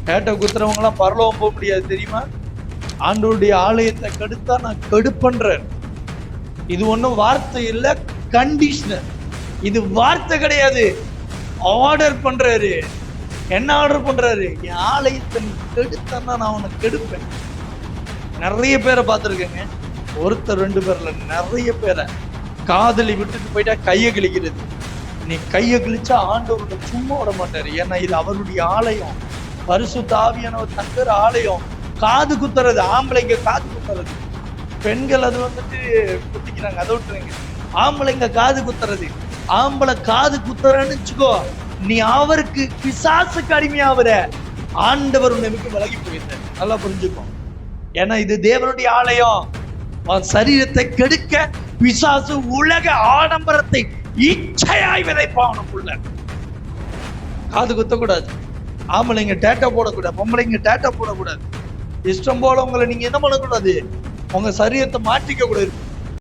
டேட்டோ குத்துறவங்க எல்லாம் பரலோகம் போக முடியாது தெரியுமா? ஆண்டவருடைய ஆலயத்தை கெடுத்தா நான் கெடுப்பேன்ற. இது ஒன்றும் வார்த்தை இல்லை, கண்டிஷனர். இது வார்த்தை கிடையாது, ஆர்டர் பண்றாரு. என்ன ஆர்டர் பண்றாரு? என் ஆலயத்தை நீ கெடுத்தா நான் அவனை கெடுப்பேன். நிறைய பேரை பார்த்துருக்கேங்க, ஒருத்தர் ரெண்டு பேர்ல நிறைய பேரை. காதலி விட்டுட்டு போயிட்டா கையை கிழிக்கிறது. நீ கையை கிழிச்சா ஆண்டவர்கிட்ட சும்மா விட மாட்டாரு. ஏன்னா இது அவருடைய ஆலயம், பரிசுத்த ஆவியானவர் தங்குற ஆலயம். காது குத்துறது, ஆம்பளைங்க காது குத்துறது, பெண்கள் அது வந்துட்டு குத்திக்கிறாங்க, அதை விட்டுருங்க. ஆம்பளைங்க காது குத்துறது, ஆம்பளை காது குத்துறன்னு வச்சுக்கோ, நீ அவருக்கு பிசாசுக்கு அடிமையாவற. ஆண்டவர் உன்னை விட்டு விலகி போயிட்ட. நல்லா புரிஞ்சுக்கோ. ஏன்னா இது தேவனுடைய ஆலயம். சரீரத்தை கெடுக்க பிசாசு உலக ஆடம்பரத்தை இச்சையாய் விதைப்பானுக்குள்ள. காது குத்தக்கூடாது, ஆம்பளைங்க டேட்டா போடக்கூடாது, பொம்பளைங்க டேட்டா போடக்கூடாது. இஷ்டம் போல உங்களை நீங்க என்ன பண்ணக்கூடாது, உங்க சரீரத்தை மாற்றிக்க கூடாது.